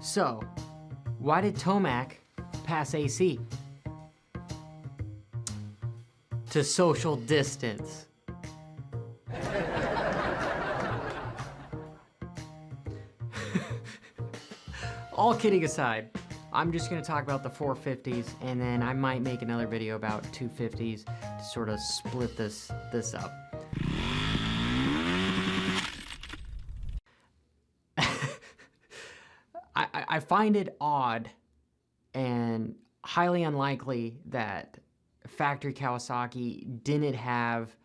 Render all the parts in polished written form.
So, why did Tomac pass AC? To social distance. All kidding aside, I'm just gonna talk about the 450s, and then I might make another video about 250s to sort of split this up. I find it odd and highly unlikely that factory Kawasaki didn't have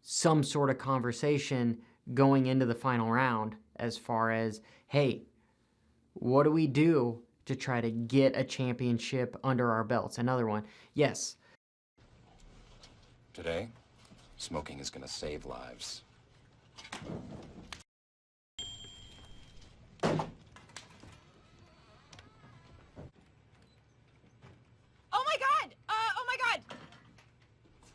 some sort of conversation going into the final round as far as, hey, what do we do to try to get a championship under our belts? Another one. Yes. Today, smoking is gonna save lives. Oh my God! Oh my God!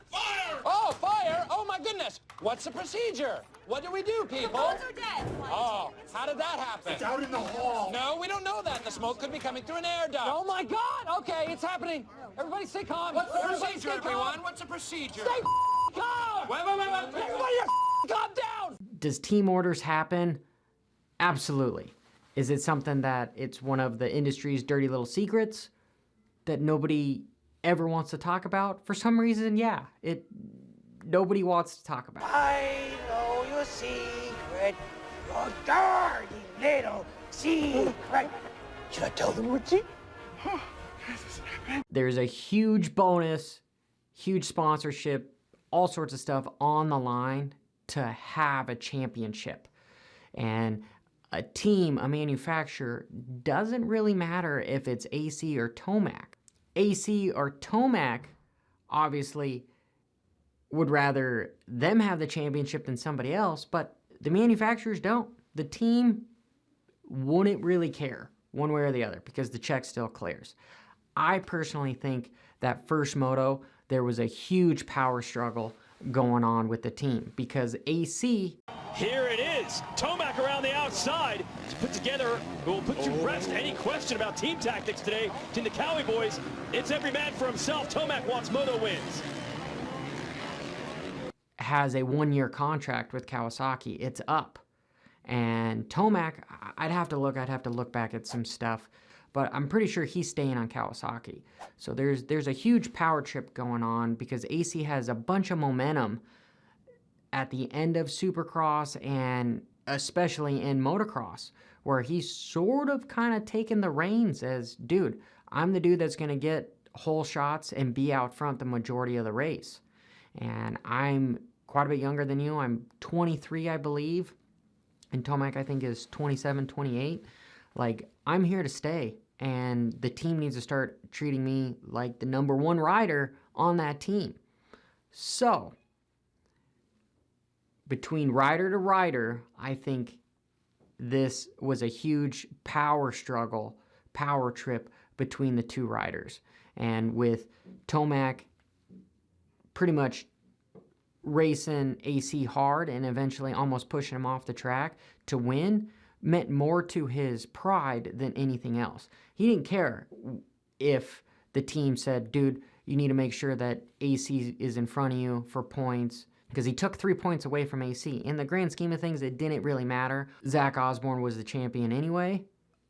Fire! Oh, fire! Oh my goodness! What's the procedure? What do we do, people? The phones are dead. Oh, how did that happen? It's out in the hall. No, we don't know that. The smoke could be coming through an air duct. Oh my God! Okay, it's happening. Everybody stay calm. What's the Everybody procedure, stay calm. everyone? What's the procedure? Stay calm! Wait. Everybody calm down! Does team orders happen? Absolutely. Is it something that it's one of the industry's dirty little secrets that nobody ever wants to talk about? For some reason, yeah. Nobody wants to talk about it. I know your secret, your dirty little secret. Should I tell them what's it? There's a huge bonus, huge sponsorship, all sorts of stuff on the line to have a championship. And a team, a manufacturer, doesn't really matter if it's AC or Tomac. AC or Tomac, obviously, would rather them have the championship than somebody else, but the manufacturers don't. The team wouldn't really care one way or the other because the check still clears. I personally think that first moto, there was a huge power struggle going on with the team because AC... Here it is, Tomac around the outside to put together, who will put to rest any question about team tactics today. To the Cowie boys, it's every man for himself. Tomac wants moto wins. Has a one-year contract with Kawasaki. It's up. And Tomac, I'd have to look back at some stuff, but I'm pretty sure he's staying on Kawasaki. So there's a huge power trip going on because AC has a bunch of momentum at the end of Supercross and especially in motocross, where he's sort of kind of taken the reins as, dude, I'm the dude that's going to get whole shots and be out front the majority of the race. And I'm quite a bit younger than you. I'm 23, I believe. And Tomac, I think, is 27, 28. Like, I'm here to stay. And the team needs to start treating me like the #1 rider on that team. So, between rider to rider, I think this was a huge power struggle, power trip between the two riders. And with Tomac pretty much racing AC hard and eventually almost pushing him off the track to win, meant more to his pride than anything else. He didn't care if the team said, dude, you need to make sure that AC is in front of you for points, because he took 3 points away from AC. In the grand scheme of things, it didn't really matter. Zach Osborne was the champion anyway,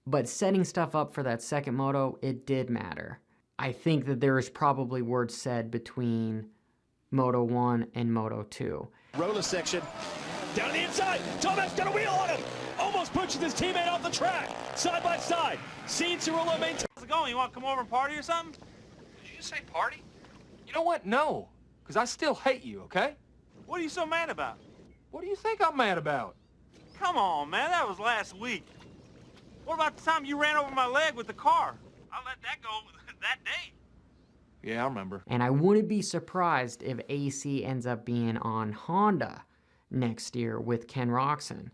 but setting stuff up for that second moto, it did matter. I think that there is probably words said between Moto 1 and Moto 2. Roller section, down the inside, Tomac's got a wheel on him, almost pushes his teammate off the track, side by side. Sean Cirillo maintains. How's it going? You want to come over and party or something? Did you just say party? You know what? No, because I still hate you, okay? What are you so mad about? What do you think I'm mad about? Come on, man. That was last week. What about the time you ran over my leg with the car? I let that go that day. Yeah, I remember. And I wouldn't be surprised if AC ends up being on Honda next year with Ken Roczen.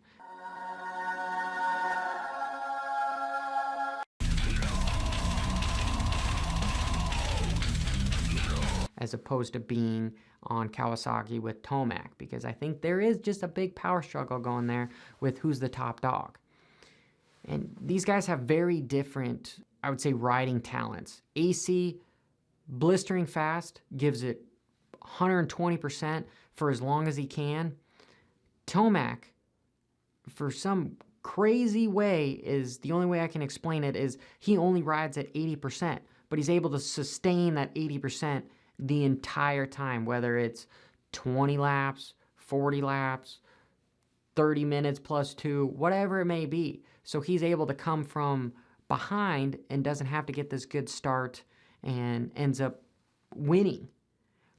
As opposed to being on Kawasaki with Tomac, because I think there is just a big power struggle going there with who's the top dog. And these guys have very different, I would say, riding talents. AC, blistering fast, gives it 120% for as long as he can. Tomac, for some crazy way, is the only way I can explain it, is he only rides at 80%, but he's able to sustain that 80% the entire time, whether it's 20 laps, 40 laps, 30 minutes plus 2, whatever it may be. So he's able to come from behind and doesn't have to get this good start and ends up winning.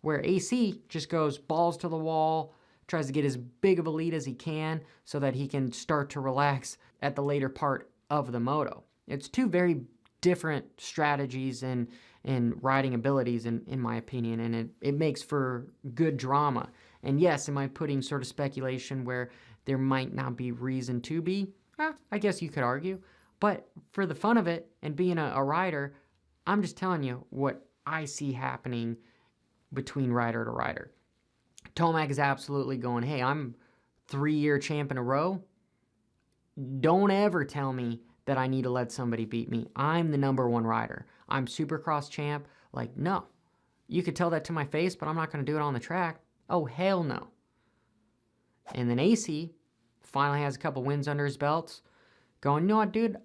Where AC just goes balls to the wall, tries to get as big of a lead as he can so that he can start to relax at the later part of the moto. It's two very different strategies and riding abilities, in my opinion, and it makes for good drama. And yes, am I putting sort of speculation where there might not be reason to be? I guess you could argue. But for the fun of it and being a rider, I'm just telling you what I see happening between rider to rider. Tomac is absolutely going, hey, I'm 3-year champ in a row. Don't ever tell me that I need to let somebody beat me. I'm the number 1 rider. I'm Supercross champ. Like, no. You could tell that to my face, but I'm not going to do it on the track. Oh, hell no. And then AC finally has a couple wins under his belts, going, you know what, dude?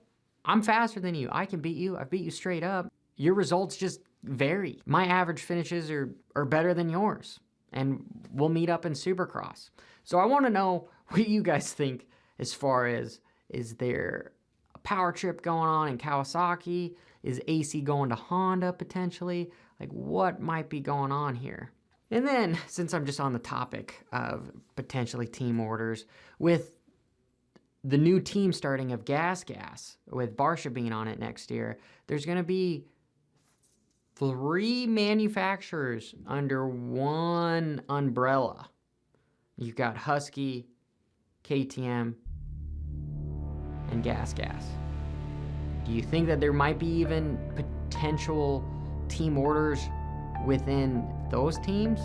I'm faster than you. I can beat you. I beat you straight up. Your results just vary. My average finishes are better than yours. And we'll meet up in Supercross. So I want to know what you guys think as far as, is there a power trip going on in Kawasaki? Is AC going to Honda potentially? Like, what might be going on here? And then, since I'm just on the topic of potentially team orders, with the new team starting of Gas, with Barsha being on it next year, there's going to be 3 manufacturers under one umbrella. You've got Husky, KTM, and Gas. Do you think that there might be even potential team orders within those teams?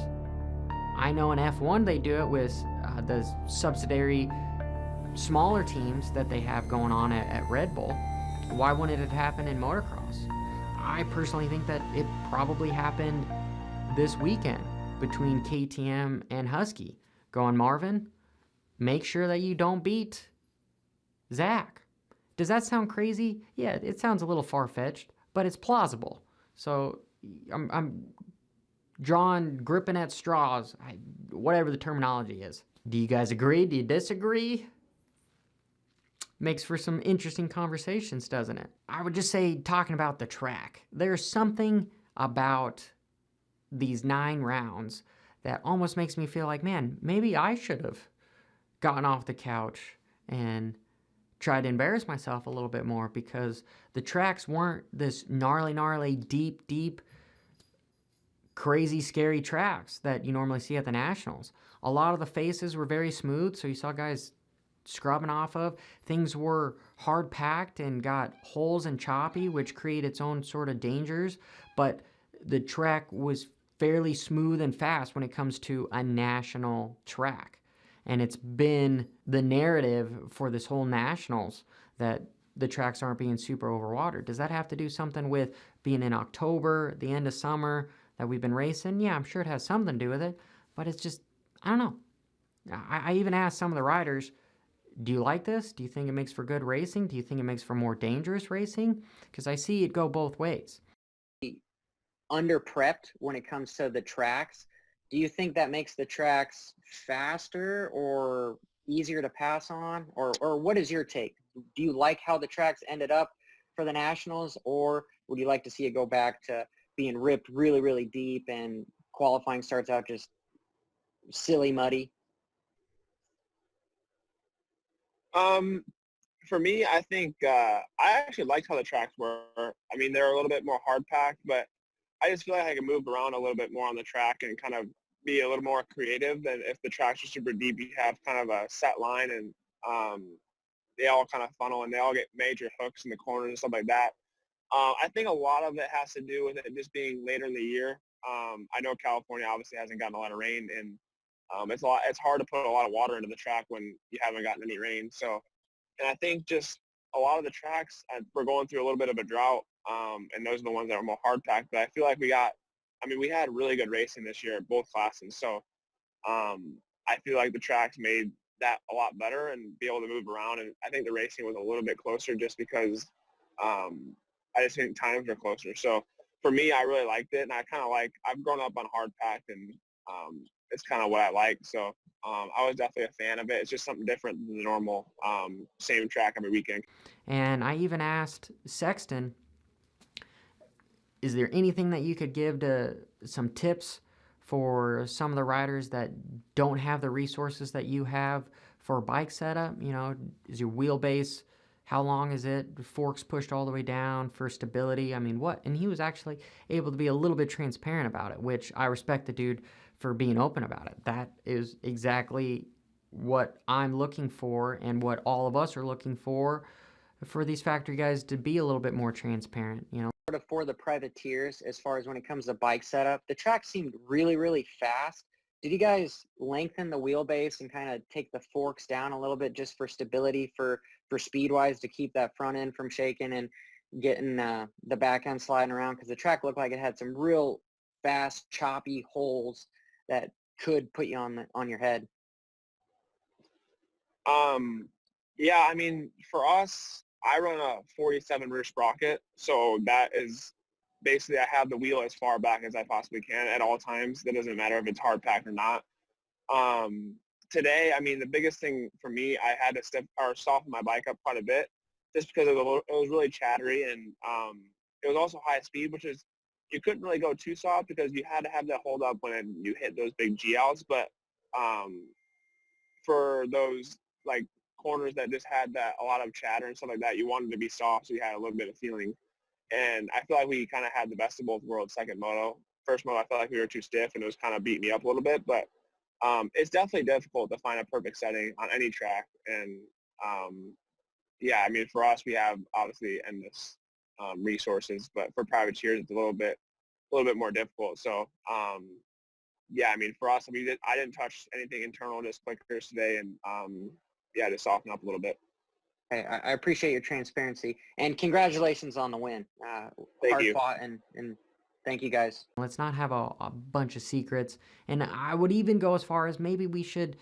I know in F1 they do it with the subsidiary smaller teams that they have going on at Red Bull. Why wouldn't it happen in motocross? I personally think that it probably happened this weekend between KTM and Husky. Going, Marvin, make sure that you don't beat Zach. Does that sound crazy? Yeah, it sounds a little far-fetched, but it's plausible. So I'm gripping at straws, whatever the terminology is. Do you guys agree? Do you disagree? Makes for some interesting conversations, doesn't it? I would just say, talking about the track, there's something about these 9 rounds that almost makes me feel like, man, maybe I should have gotten off the couch and tried to embarrass myself a little bit more, because the tracks weren't this gnarly, deep, crazy, scary tracks that you normally see at the Nationals. A lot of the faces were very smooth, so you saw guys scrubbing off of. Things were hard packed and got holes and choppy, which create its own sort of dangers, but the track was fairly smooth and fast when it comes to a national track. And it's been the narrative for this whole Nationals that the tracks aren't being super overwatered. Does that have to do something with being in October, the end of summer, that we've been racing? Yeah, I'm sure it has something to do with it, but it's just, I don't know. I even asked some of the riders, do you like this? Do you think it makes for good racing? Do you think it makes for more dangerous racing? Because I see it go both ways. Under-prepped when it comes to the tracks. Do you think that makes the tracks faster or easier to pass on? Or what is your take? Do you like how the tracks ended up for the Nationals, or would you like to see it go back to being ripped really deep and qualifying starts out just silly muddy? For me, I think I actually liked how the tracks were. I mean, they're a little bit more hard-packed, but I just feel like I can move around a little bit more on the track and kind of be a little more creative than if the tracks are super deep. You have kind of a set line, and they all kind of funnel, and they all get major hooks in the corners and stuff like that. I think a lot of it has to do with it just being later in the year. I know California obviously hasn't gotten a lot of rain, and it's hard to put a lot of water into the track when you haven't gotten any rain. So, and I think just a lot of the tracks were going through a little bit of a drought, and those are the ones that were more hard packed. But I feel like we had really good racing this year, both classes. So I feel like the tracks made that a lot better and be able to move around. And I think the racing was a little bit closer just because I just think times were closer. So for me, I really liked it. And I've grown up on hard pack, and it's kind of what I like. So I was definitely a fan of it. It's just something different than the normal same track every weekend. And I even asked Sexton, is there anything that you could give to some tips for some of the riders that don't have the resources that you have for bike setup? You know, is your wheelbase, how long is it? Forks pushed all the way down for stability? I mean, what? And he was actually able to be a little bit transparent about it, which I respect the dude for being open about it. That is exactly what I'm looking for and what all of us are looking for these factory guys to be a little bit more transparent, you know. For the privateers, as far as when it comes to bike setup, the track seemed really, really fast. Did you guys lengthen the wheelbase and kind of take the forks down a little bit just for stability, for speed wise, to keep that front end from shaking and getting the back end sliding around? Because the track looked like it had some real fast, choppy holes that could put you on your head. Yeah, I mean, for us, I run a 47 rear sprocket, so that is basically I have the wheel as far back as I possibly can at all times. That doesn't matter if it's hard packed or not. Today, I mean, the biggest thing for me, I had to soften my bike up quite a bit just because it was really chattery, and it was also high speed, which is you couldn't really go too soft because you had to have that hold up when you hit those big G outs. But for those like corners that just had a lot of chatter and stuff like that, you wanted to be soft so you had a little bit of feeling. And I feel like we kind of had the best of both worlds second moto. First moto, I felt like we were too stiff and it was kind of beating me up a little bit. But it's definitely difficult to find a perfect setting on any track. And yeah, I mean, for us, we have obviously endless resources, but for privateers, it's a little bit more difficult. So yeah, I mean, for us, I didn't touch anything internal, just clickers today, and yeah, just soften up a little bit. Hey, I appreciate your transparency, and congratulations on the win. Thank you. Hard fought, and thank you guys. Let's not have a bunch of secrets. And I would even go as far as maybe we should,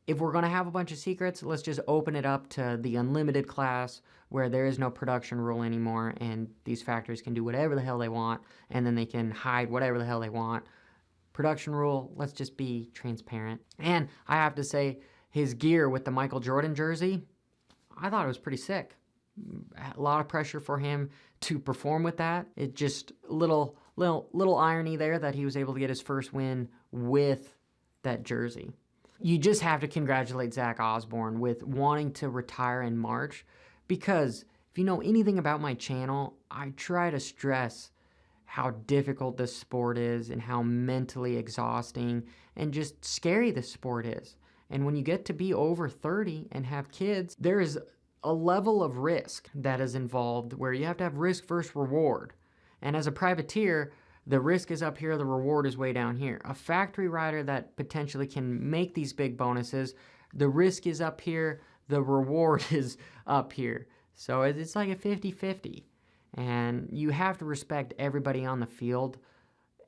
if we're going to have a bunch of secrets, let's just open it up to the unlimited class where there is no production rule anymore, and these factories can do whatever the hell they want, and then they can hide whatever the hell they want. Production rule, let's just be transparent. And I have to say, his gear with the Michael Jordan jersey, I thought it was pretty sick. A lot of pressure for him to perform with that. It just little irony there that he was able to get his first win with that jersey. You just have to congratulate Zach Osborne with wanting to retire in March, because if you know anything about my channel, I try to stress how difficult this sport is and how mentally exhausting and just scary this sport is. And when you get to be over 30 and have kids, there is a level of risk that is involved where you have to have risk versus reward. And as a privateer, the risk is up here, the reward is way down here. A factory rider that potentially can make these big bonuses, the risk is up here, the reward is up here. So it's like a 50-50. And you have to respect everybody on the field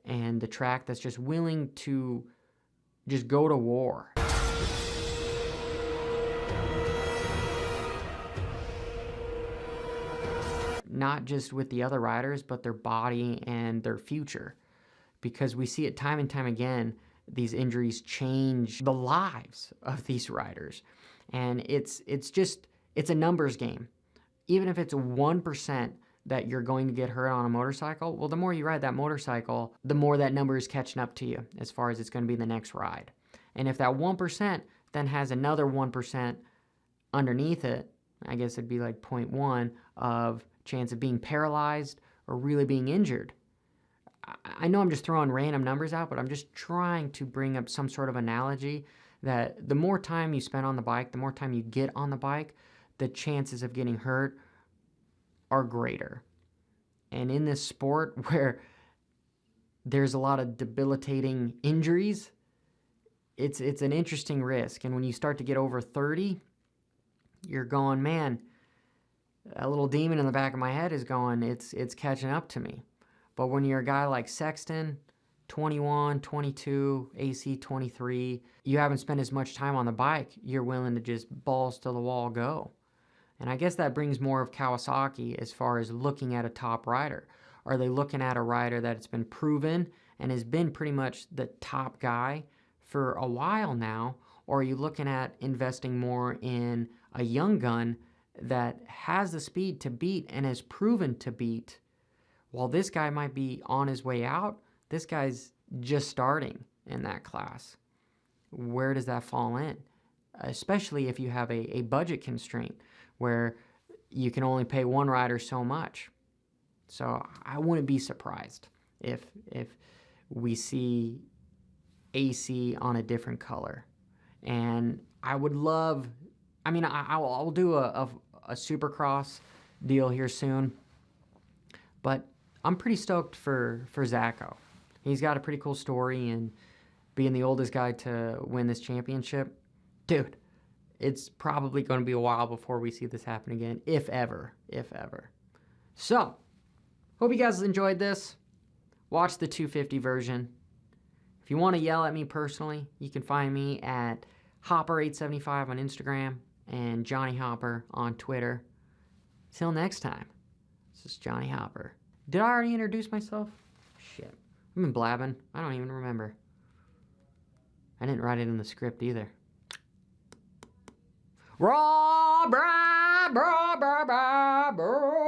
and the track that's just willing to just go to war. Not just with the other riders, but their body and their future. Because we see it time and time again, these injuries change the lives of these riders. And it's a numbers game. Even if it's 1% that you're going to get hurt on a motorcycle, well, the more you ride that motorcycle, the more that number is catching up to you as far as it's going to be the next ride. And if that 1% then has another 1% underneath it, I guess it'd be like 0.1 of chance of being paralyzed or really being injured. I know I'm just throwing random numbers out, but I'm just trying to bring up some sort of analogy that the more time you spend on the bike, the more time you get on the bike, the chances of getting hurt are greater. And in this sport where there's a lot of debilitating injuries, it's an interesting risk. And when you start to get over 30, you're going, man, a little demon in the back of my head is going, it's catching up to me. But when you're a guy like Sexton, 21, 22, AC 23, you haven't spent as much time on the bike, you're willing to just balls to the wall go. And I guess that brings more of Kawasaki as far as looking at a top rider. Are they looking at a rider that's been proven and has been pretty much the top guy for a while now? Or are you looking at investing more in a young gun that has the speed to beat and has proven to beat? While this guy might be on his way out, this guy's just starting in that class. Where does that fall in? Especially if you have a budget constraint where you can only pay one rider so much. So I wouldn't be surprised if we see AC on a different color. And I would love, I mean, I'll do a Supercross deal here soon, but I'm pretty stoked for Zacho. He's got a pretty cool story, and being the oldest guy to win this championship, dude, it's probably going to be a while before we see this happen again, if ever. So, hope you guys enjoyed this. Watch the 250 version. If you want to yell at me personally, you can find me at Hopper875 on Instagram and Johnny Hopper on Twitter. Till next time, this is Johnny Hopper. Did I already introduce myself? Shit. I've been blabbing. I don't even remember. I didn't write it in the script either. Raw, bra, bra, bra, bra, bra.